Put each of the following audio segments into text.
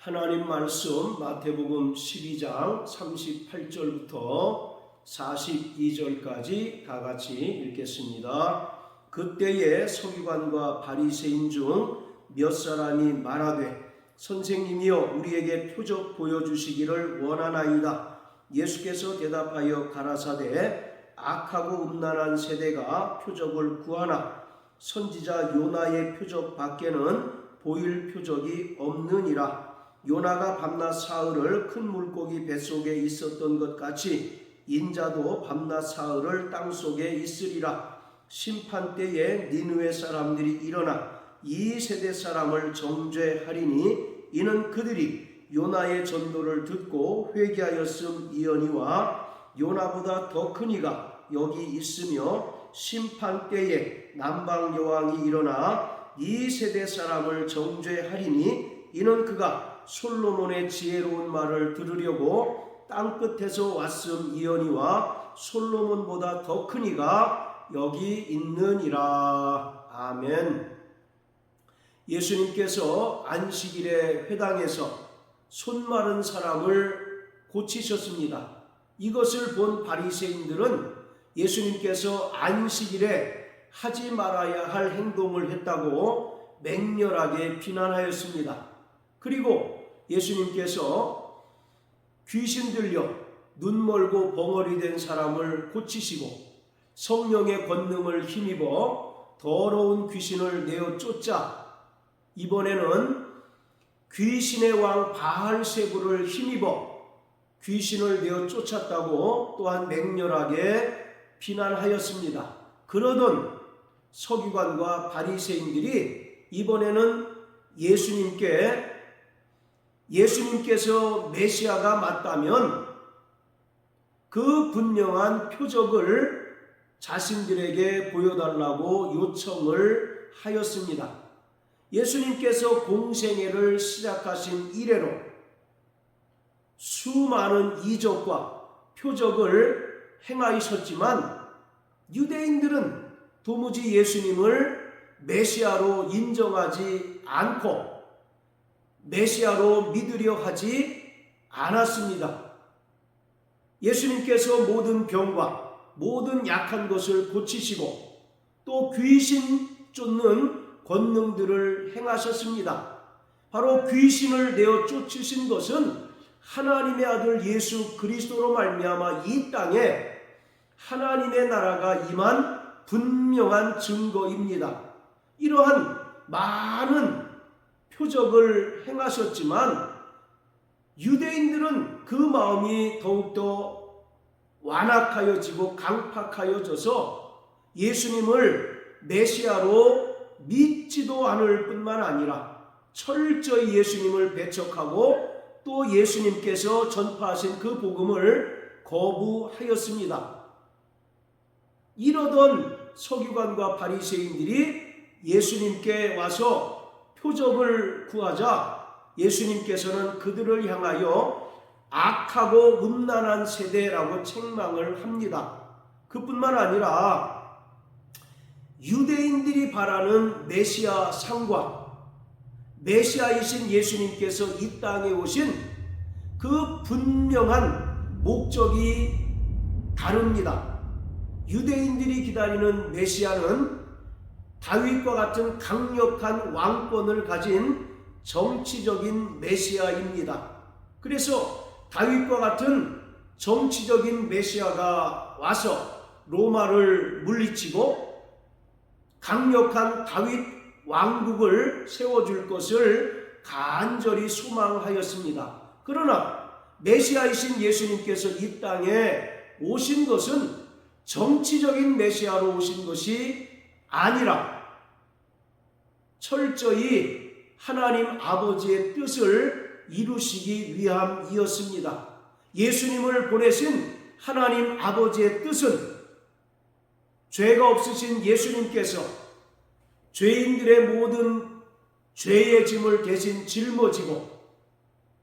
하나님 말씀 마태복음 12장 38절부터 42절까지 다 같이 읽겠습니다. 그때에 서기관과 바리새인 중 몇 사람이 말하되 선생님이여 우리에게 표적 보여주시기를 원하나이다. 예수께서 대답하여 가라사대 악하고 음란한 세대가 표적을 구하나 선지자 요나의 표적 밖에는 보일 표적이 없느니라. 요나가 밤낮 사흘을 큰 물고기 뱃속에 있었던 것 같이 인자도 밤낮 사흘을 땅속에 있으리라. 심판 때에 니느웨 사람들이 일어나 이 세대 사람을 정죄하리니 이는 그들이 요나의 전도를 듣고 회개하였음이거니와 요나보다 더 큰 이가 여기 있으며 심판 때에 남방 여왕이 일어나 이 세대 사람을 정죄하리니 이는 그가 솔로몬의 지혜로운 말을 들으려고 땅끝에서 왔음이거니와 솔로몬보다 더 큰 이가 여기 있느니라. 아멘. 예수님께서 안식일에 회당에서 손 마른 사람을 고치셨습니다. 이것을 본 바리새인들은 예수님께서 안식일에 하지 말아야 할 행동을 했다고 맹렬하게 비난하였습니다. 그리고 예수님께서 귀신 들려 눈 멀고 벙어리 된 사람을 고치시고 성령의 권능을 힘입어 더러운 귀신을 내어 쫓자 이번에는 귀신의 왕 바알세부를 힘입어 귀신을 내어 쫓았다고 또한 맹렬하게 비난하였습니다. 그러던 서기관과 바리새인들이 이번에는 예수님께서 메시아가 맞다면 그 분명한 표적을 자신들에게 보여달라고 요청을 하였습니다. 예수님께서 공생애를 시작하신 이래로 수많은 이적과 표적을 행하셨지만 유대인들은 도무지 예수님을 메시아로 인정하지 않고 메시아로 믿으려 하지 않았습니다. 예수님께서 모든 병과 모든 약한 것을 고치시고 또 귀신 쫓는 권능들을 행하셨습니다. 바로 귀신을 내어 쫓으신 것은 하나님의 아들 예수 그리스도로 말미암아 이 땅에 하나님의 나라가 임한 분명한 증거입니다. 이러한 많은 표적을 행하셨지만 유대인들은 그 마음이 더욱더 완악하여지고 강팍하여져서 예수님을 메시아로 믿지도 않을 뿐만 아니라 철저히 예수님을 배척하고 또 예수님께서 전파하신 그 복음을 거부하였습니다. 이러던 서기관과 바리새인들이 예수님께 와서 표적을 구하자 예수님께서는 그들을 향하여 악하고 음란한 세대라고 책망을 합니다. 그뿐만 아니라 유대인들이 바라는 메시아 상과 메시아이신 예수님께서 이 땅에 오신 그 분명한 목적이 다릅니다. 유대인들이 기다리는 메시아는 다윗과 같은 강력한 왕권을 가진 정치적인 메시아입니다. 그래서 다윗과 같은 정치적인 메시아가 와서 로마를 물리치고 강력한 다윗 왕국을 세워줄 것을 간절히 소망하였습니다. 그러나 메시아이신 예수님께서 이 땅에 오신 것은 정치적인 메시아로 오신 것이 아니라 철저히 하나님 아버지의 뜻을 이루시기 위함이었습니다. 예수님을 보내신 하나님 아버지의 뜻은 죄가 없으신 예수님께서 죄인들의 모든 죄의 짐을 대신 짊어지고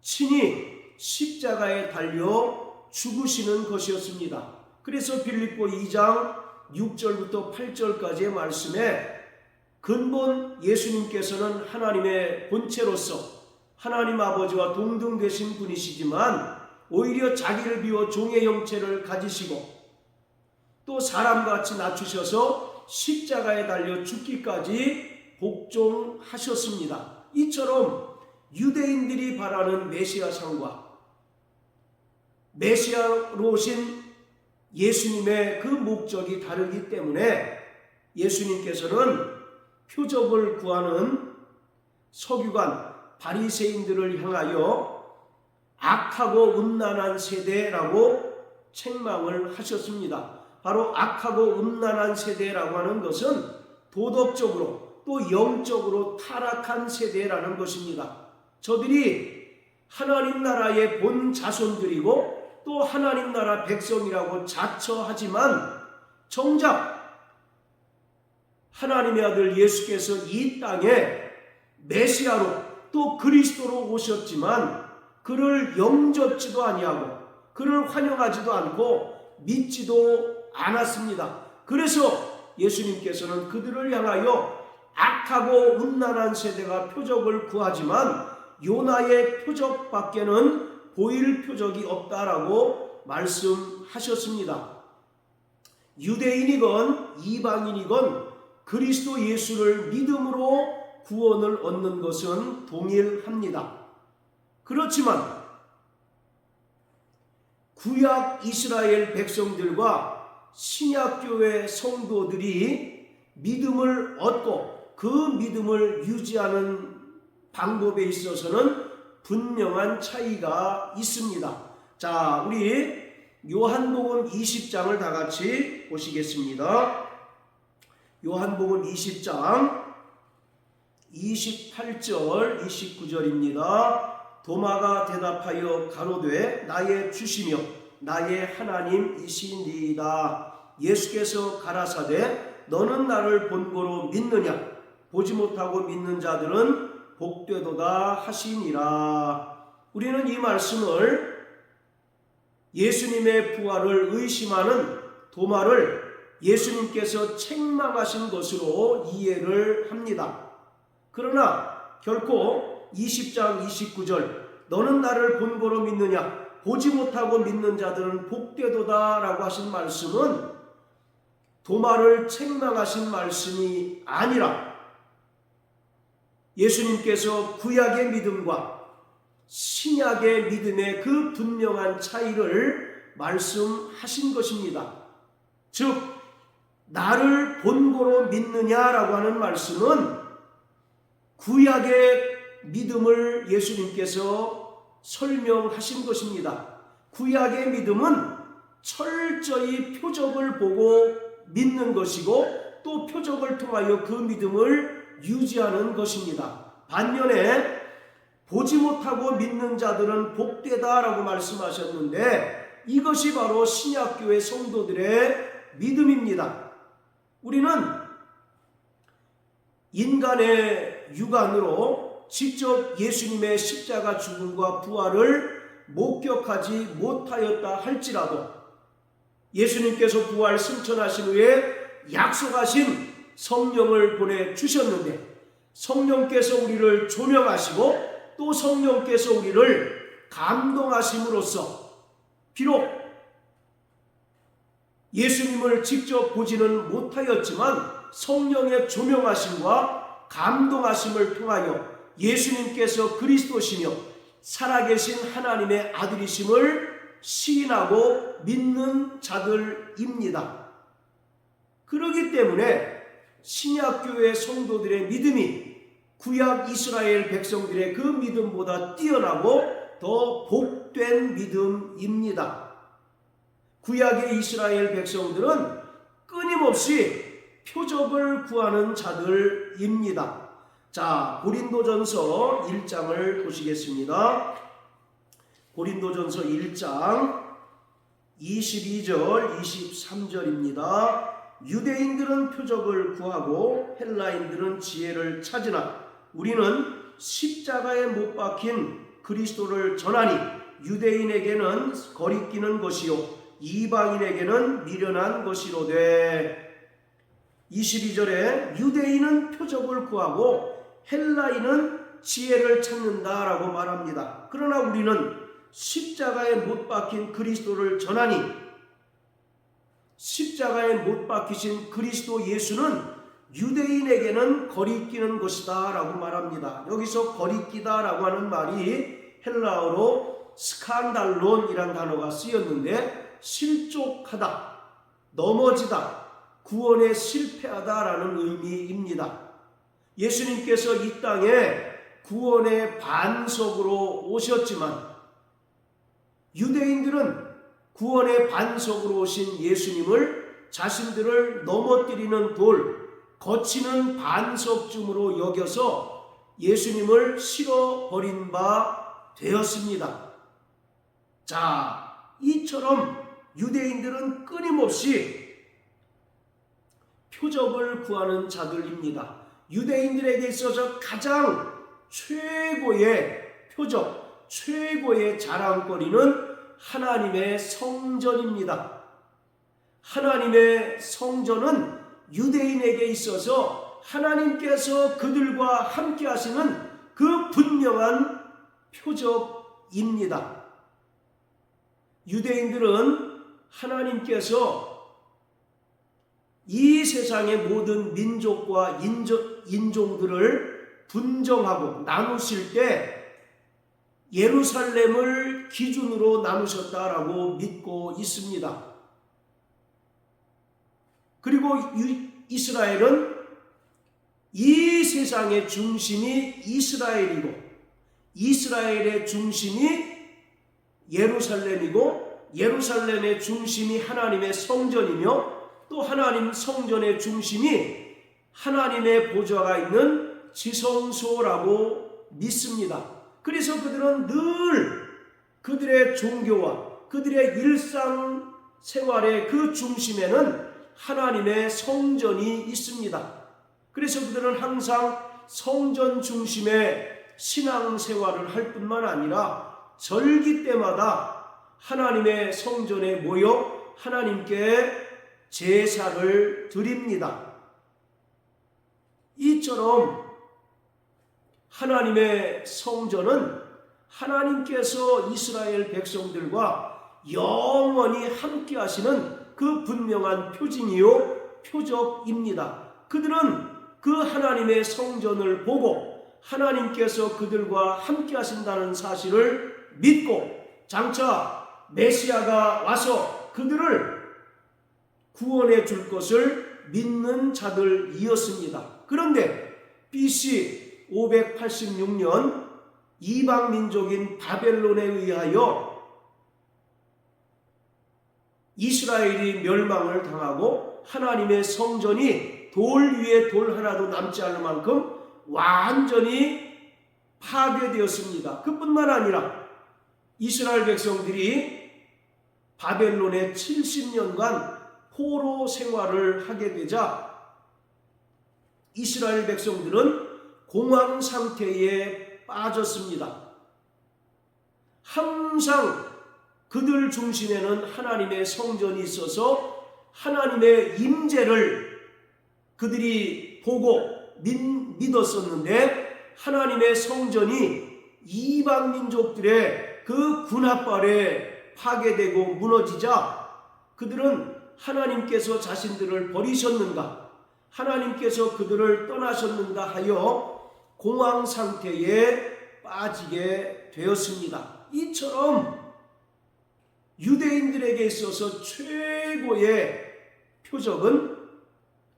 친히 십자가에 달려 죽으시는 것이었습니다. 그래서 빌립보 2장 6절부터 8절까지의 말씀에 근본 예수님께서는 하나님의 본체로서 하나님 아버지와 동등되신 분이시지만 오히려 자기를 비워 종의 형체를 가지시고 또 사람같이 낮추셔서 십자가에 달려 죽기까지 복종하셨습니다. 이처럼 유대인들이 바라는 메시아상과 메시아로 오신 예수님의 그 목적이 다르기 때문에 예수님께서는 표적을 구하는 서기관 바리새인들을 향하여 악하고 음란한 세대라고 책망을 하셨습니다. 바로 악하고 음란한 세대라고 하는 것은 도덕적으로 또 영적으로 타락한 세대라는 것입니다. 저들이 하나님 나라의 본 자손들이고 또 하나님 나라 백성이라고 자처하지만 정작 하나님의 아들 예수께서 이 땅에 메시아로 또 그리스도로 오셨지만 그를 영접지도 아니하고 그를 환영하지도 않고 믿지도 않았습니다. 그래서 예수님께서는 그들을 향하여 악하고 음란한 세대가 표적을 구하지만 요나의 표적밖에는 보일 표적이 없다라고 말씀하셨습니다. 유대인이건 이방인이건 그리스도 예수를 믿음으로 구원을 얻는 것은 동일합니다. 그렇지만 구약 이스라엘 백성들과 신약교회 성도들이 믿음을 얻고 그 믿음을 유지하는 방법에 있어서는 분명한 차이가 있습니다. 자, 우리 요한복음 20장을 다 같이 보시겠습니다. 요한복음 20장 28절 29절입니다. 도마가 대답하여 가로되 나의 주시며 나의 하나님이시니이다. 예수께서 가라사대 너는 나를 본고로 믿느냐? 보지 못하고 믿는 자들은 복되도다 하시니라. 우리는 이 말씀을 예수님의 부활을 의심하는 도마를 예수님께서 책망하신 것으로 이해를 합니다. 그러나 결코 20장 29절 너는 나를 본고로 믿느냐? 보지 못하고 믿는 자들은 복되도다 라고 하신 말씀은 도마를 책망하신 말씀이 아니라 예수님께서 구약의 믿음과 신약의 믿음의 그 분명한 차이를 말씀하신 것입니다. 즉 나를 본고로 믿느냐라고 하는 말씀은 구약의 믿음을 예수님께서 설명하신 것입니다. 구약의 믿음은 철저히 표적을 보고 믿는 것이고 또 표적을 통하여 그 믿음을 유지하는 것입니다. 반면에 보지 못하고 믿는 자들은 복되다라고 말씀하셨는데 이것이 바로 신약교회 성도들의 믿음입니다. 우리는 인간의 육안으로 직접 예수님의 십자가 죽음과 부활을 목격하지 못하였다 할지라도 예수님께서 부활 승천하신 후에 약속하신 성령을 보내주셨는데 성령께서 우리를 조명하시고 또 성령께서 우리를 감동하심으로써 비록 예수님을 직접 보지는 못하였지만 성령의 조명하심과 감동하심을 통하여 예수님께서 그리스도시며 살아계신 하나님의 아들이심을 시인하고 믿는 자들입니다. 그렇기 때문에 신약교회 성도들의 믿음이 구약 이스라엘 백성들의 그 믿음보다 뛰어나고 더 복된 믿음입니다. 구약의 이스라엘 백성들은 끊임없이 표적을 구하는 자들입니다. 자, 고린도전서 1장을 보시겠습니다. 고린도전서 1장 22절 23절입니다. 유대인들은 표적을 구하고 헬라인들은 지혜를 찾으나 우리는 십자가에 못 박힌 그리스도를 전하니 유대인에게는 거리끼는 것이요 이방인에게는 미련한 것이로되. 22절에 유대인은 표적을 구하고 헬라인은 지혜를 찾는다라고 말합니다. 그러나 우리는 십자가에 못 박힌 그리스도를 전하니 십자가에 못 박히신 그리스도 예수는 유대인에게는 거리끼는 것이다 라고 말합니다. 여기서 거리끼다 라고 하는 말이 헬라어로 스칸달론이란 단어가 쓰였는데 실족하다, 넘어지다, 구원에 실패하다 라는 의미입니다. 예수님께서 이 땅에 구원의 반석으로 오셨지만 유대인들은 구원의 반석으로 오신 예수님을 자신들을 넘어뜨리는 돌, 거치는 반석쯤으로 여겨서 예수님을 실어버린 바 되었습니다. 자, 이처럼 유대인들은 끊임없이 표적을 구하는 자들입니다. 유대인들에게 있어서 가장 최고의 표적, 최고의 자랑거리는 하나님의 성전입니다. 하나님의 성전은 유대인에게 있어서 하나님께서 그들과 함께 하시는 그 분명한 표적입니다. 유대인들은 하나님께서 이 세상의 모든 민족과 인종들을 분정하고 나누실 때 예루살렘을 기준으로 나누셨다라고 믿고 있습니다. 그리고 이스라엘은 이 세상의 중심이 이스라엘이고 이스라엘의 중심이 예루살렘이고 예루살렘의 중심이 하나님의 성전이며 또 하나님 성전의 중심이 하나님의 보좌가 있는 지성소라고 믿습니다. 그래서 그들은 늘 그들의 종교와 그들의 일상생활의 그 중심에는 하나님의 성전이 있습니다. 그래서 그들은 항상 성전 중심의 신앙생활을 할 뿐만 아니라 절기 때마다 하나님의 성전에 모여 하나님께 제사를 드립니다. 이처럼 하나님의 성전은 하나님께서 이스라엘 백성들과 영원히 함께 하시는 그 분명한 표징이요 표적입니다. 그들은 그 하나님의 성전을 보고 하나님께서 그들과 함께 하신다는 사실을 믿고 장차 메시아가 와서 그들을 구원해 줄 것을 믿는 자들이었습니다. 그런데 BC 586년 이방 민족인 바벨론에 의하여 이스라엘이 멸망을 당하고 하나님의 성전이 돌 위에 돌 하나도 남지 않을 만큼 완전히 파괴되었습니다. 그뿐만 아니라 이스라엘 백성들이 바벨론에 70년간 포로 생활을 하게 되자 이스라엘 백성들은 공황 상태에 빠졌습니다. 항상 그들 중심에는 하나님의 성전이 있어서 하나님의 임재를 그들이 보고 믿었었는데 하나님의 성전이 이방 민족들의 그 군합발에 파괴되고 무너지자 그들은 하나님께서 자신들을 버리셨는가, 하나님께서 그들을 떠나셨는가 하여 공황 상태에 빠지게 되었습니다. 이처럼 유대인들에게 있어서 최고의 표적은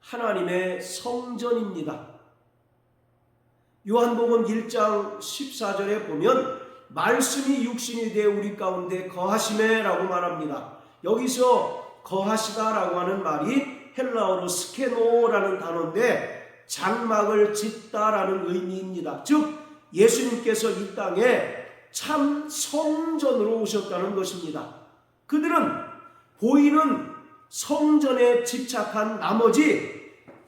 하나님의 성전입니다. 요한복음 1장 14절에 보면 말씀이 육신이 되어 우리 가운데 거하시매 라고 말합니다. 여기서 거하시다라고 하는 말이 헬라어로 스케노라는 단어인데 장막을 짓다라는 의미입니다. 즉 예수님께서 이 땅에 참 성전으로 오셨다는 것입니다. 그들은 보이는 성전에 집착한 나머지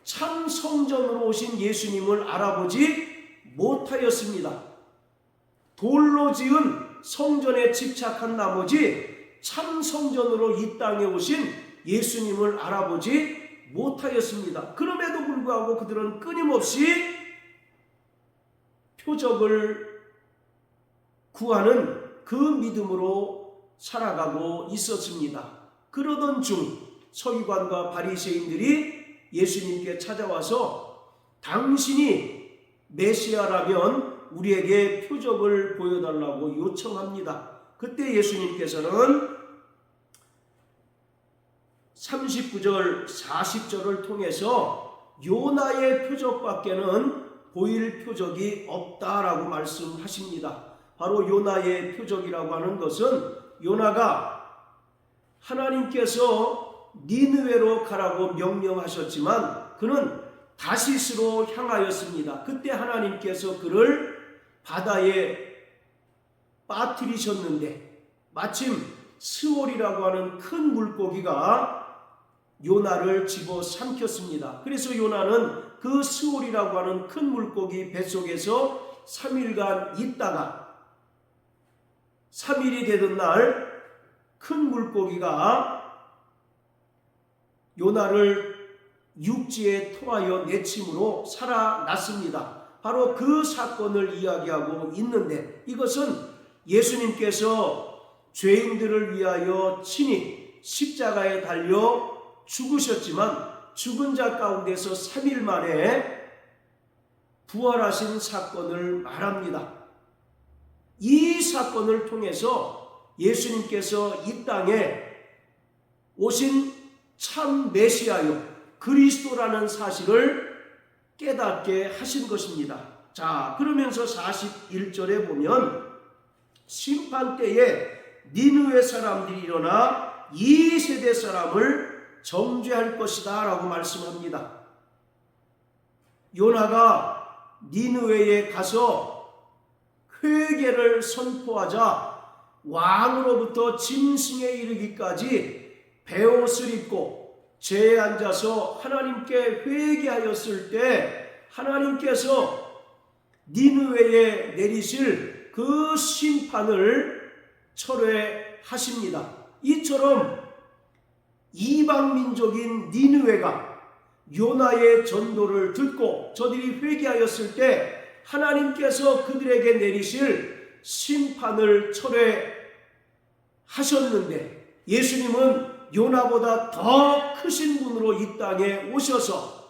참 성전으로 오신 예수님을 알아보지 못하였습니다. 돌로 지은 성전에 집착한 나머지 참 성전으로 이 땅에 오신 예수님을 알아보지 못하였습니다. 그럼에도 불구하고 그들은 끊임없이 표적을 구하는 그 믿음으로 살아가고 있었습니다. 그러던 중 서기관과 바리새인들이 예수님께 찾아와서 당신이 메시아라면 우리에게 표적을 보여달라고 요청합니다. 그때 예수님께서는 39절 40절을 통해서 요나의 표적밖에는 보일 표적이 없다라고 말씀하십니다. 바로 요나의 표적이라고 하는 것은 요나가 하나님께서 니느웨로 가라고 명령하셨지만 그는 다시스로 향하였습니다. 그때 하나님께서 그를 바다에 빠뜨리셨는데 마침 스올이라고 하는 큰 물고기가 요나를 집어삼켰습니다. 그래서 요나는 그 스올이라고 하는 큰 물고기 뱃속에서 3일간 있다가 3일이 되던 날 큰 물고기가 요나를 육지에 토하여 내침으로 살아났습니다. 바로 그 사건을 이야기하고 있는데 이것은 예수님께서 죄인들을 위하여 친히 십자가에 달려 죽으셨지만 죽은 자 가운데서 3일 만에 부활하신 사건을 말합니다. 이 사건을 통해서 예수님께서 이 땅에 오신 참 메시아요 그리스도라는 사실을 깨닫게 하신 것입니다. 자, 그러면서 41절에 보면 심판 때에 니느웨 사람들이 일어나 이 세대 사람을 정죄할 것이다 라고 말씀합니다. 요나가 니느웨에 가서 회개를 선포하자 왕으로부터 짐승에 이르기까지 베옷을 입고 제에 앉아서 하나님께 회개하였을 때 하나님께서 니느웨에 내리실 그 심판을 철회하십니다. 이처럼 이방 민족인 니느웨가 요나의 전도를 듣고 저들이 회개하였을 때 하나님께서 그들에게 내리실 심판을 철회하셨는데 예수님은 요나보다 더 크신 분으로 이 땅에 오셔서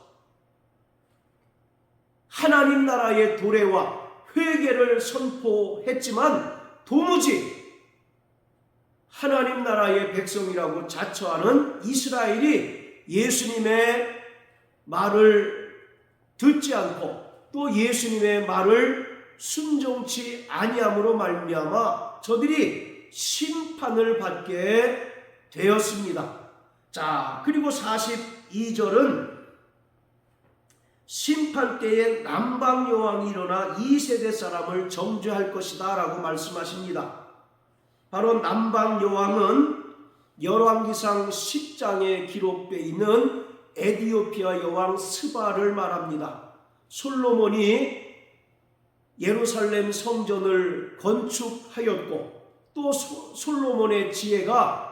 하나님 나라의 도래와 회개를 선포했지만 도무지 하나님 나라의 백성이라고 자처하는 이스라엘이 예수님의 말을 듣지 않고 또 예수님의 말을 순종치 아니함으로 말미암아 저들이 심판을 받게 되었습니다. 자, 그리고 42절은 심판 때에 남방 여왕이 일어나 이 세대 사람을 정죄할 것이다 라고 말씀하십니다. 바로 남방 여왕은 열왕기상 10장에 기록되어 있는 에디오피아 여왕 스바를 말합니다. 솔로몬이 예루살렘 성전을 건축하였고 또 솔로몬의 지혜가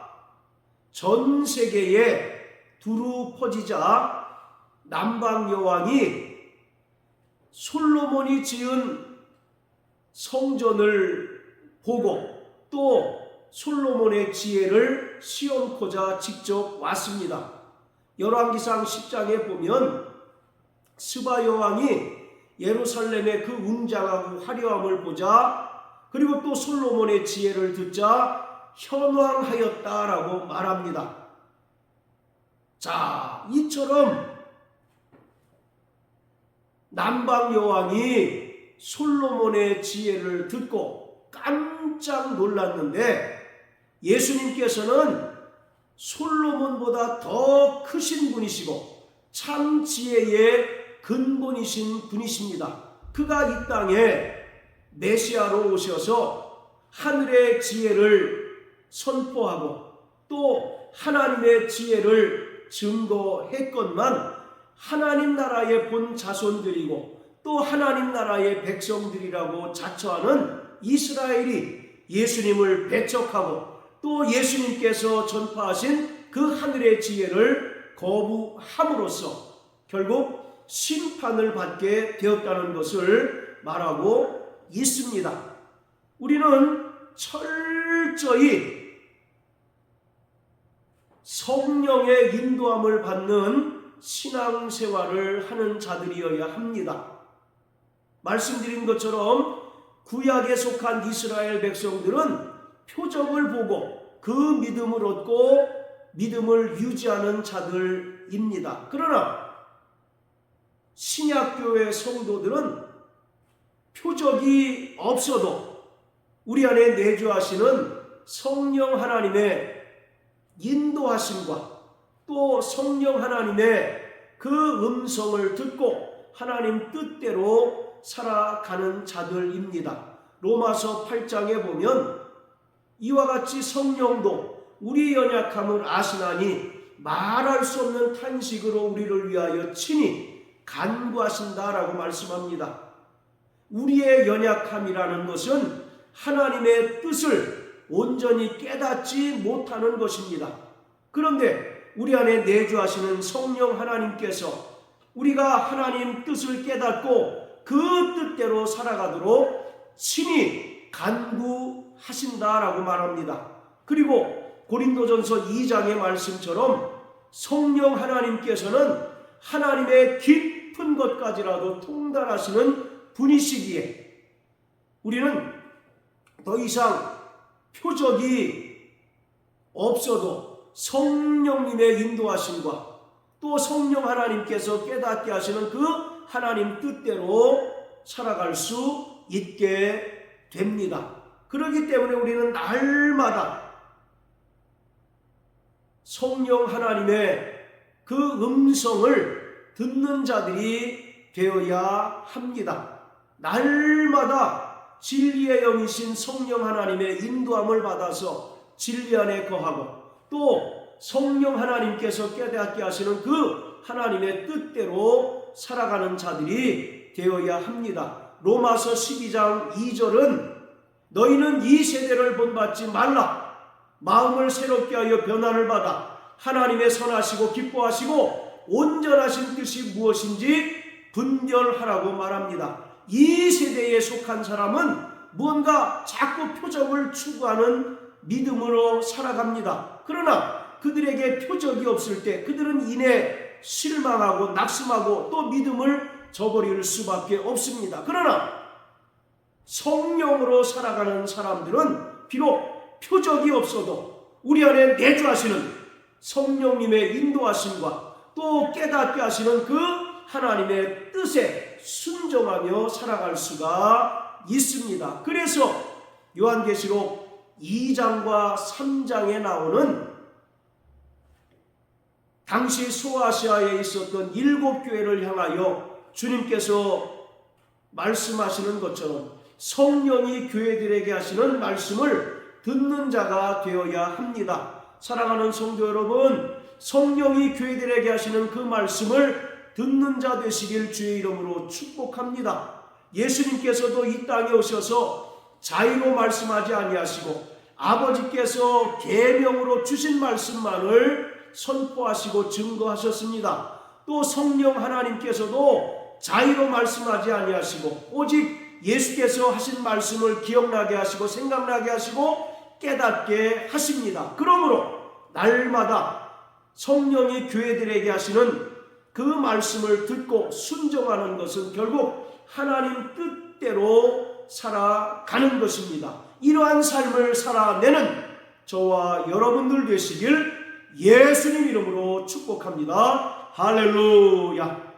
전 세계에 두루 퍼지자 남방 여왕이 솔로몬이 지은 성전을 보고 또 솔로몬의 지혜를 시험코자 직접 왔습니다. 열왕기상 10장에 보면 스바 여왕이 예루살렘의 그 웅장하고 화려함을 보자 그리고 또 솔로몬의 지혜를 듣자 현황하였다라고 말합니다. 자, 이처럼 남방 여왕이 솔로몬의 지혜를 듣고 깜짝 놀랐는데 예수님께서는 솔로몬보다 더 크신 분이시고 참 지혜의 근본이신 분이십니다. 그가 이 땅에 메시아로 오셔서 하늘의 지혜를 선포하고 또 하나님의 지혜를 증거했건만 하나님 나라의 본 자손들이고 또 하나님 나라의 백성들이라고 자처하는 이스라엘이 예수님을 배척하고 또 예수님께서 전파하신 그 하늘의 지혜를 거부함으로써 결국 심판을 받게 되었다는 것을 말하고 있습니다. 우리는 철저히 성령의 인도함을 받는 신앙생활을 하는 자들이어야 합니다. 말씀드린 것처럼 구약에 속한 이스라엘 백성들은 표적을 보고 그 믿음을 얻고 믿음을 유지하는 자들입니다. 그러나 신약교회 성도들은 표적이 없어도 우리 안에 내주하시는 성령 하나님의 인도하심과 또 성령 하나님의 그 음성을 듣고 하나님 뜻대로 살아가는 자들입니다. 로마서 8장에 보면 이와 같이 성령도 우리 연약함을 아시나니 말할 수 없는 탄식으로 우리를 위하여 친히 간구하신다라고 말씀합니다. 우리의 연약함이라는 것은 하나님의 뜻을 온전히 깨닫지 못하는 것입니다. 그런데 우리 안에 내주하시는 성령 하나님께서 우리가 하나님 뜻을 깨닫고 그 뜻대로 살아가도록 친히 간구하신다라고 말합니다. 그리고 고린도전서 2장의 말씀처럼 성령 하나님께서는 하나님의 깊은 것까지라도 통달하시는 분이시기에 우리는 더 이상 표적이 없어도 성령님의 인도하심과 또 성령 하나님께서 깨닫게 하시는 그 하나님 뜻대로 살아갈 수 있게 됩니다. 그렇기 때문에 우리는 날마다 성령 하나님의 그 음성을 듣는 자들이 되어야 합니다. 날마다 진리의 영이신 성령 하나님의 인도함을 받아서 진리 안에 거하고 또 성령 하나님께서 깨닫게 하시는 그 하나님의 뜻대로 살아가는 자들이 되어야 합니다. 로마서 12장 2절은 너희는 이 세대를 본받지 말라. 마음을 새롭게 하여 변화를 받아 하나님의 선하시고 기뻐하시고 온전하신 뜻이 무엇인지 분별하라고 말합니다. 이 세대에 속한 사람은 무언가 자꾸 표적을 추구하는 믿음으로 살아갑니다. 그러나 그들에게 표적이 없을 때 그들은 이내 실망하고 낙심하고 또 믿음을 저버릴 수밖에 없습니다. 그러나 성령으로 살아가는 사람들은 비록 표적이 없어도 우리 안에 내주하시는 성령님의 인도하심과 또 깨닫게 하시는 그 하나님의 뜻에 순종하며 살아갈 수가 있습니다. 그래서 요한계시록 2장과 3장에 나오는 당시 소아시아에 있었던 7교회를 향하여 주님께서 말씀하시는 것처럼 성령이 교회들에게 하시는 말씀을 듣는 자가 되어야 합니다. 사랑하는 성도 여러분, 성령이 교회들에게 하시는 그 말씀을 듣는 자 되시길 주의 이름으로 축복합니다. 예수님께서도 이 땅에 오셔서 자의로 말씀하지 아니하시고 아버지께서 계명으로 주신 말씀만을 선포하시고 증거하셨습니다. 또 성령 하나님께서도 자의로 말씀하지 아니하시고 오직 예수께서 하신 말씀을 기억나게 하시고 생각나게 하시고 깨닫게 하십니다. 그러므로 날마다 성령이 교회들에게 하시는 그 말씀을 듣고 순종하는 것은 결국 하나님 뜻대로 살아가는 것입니다. 이러한 삶을 살아내는 저와 여러분들 되시길 예수님 이름으로 축복합니다. 할렐루야.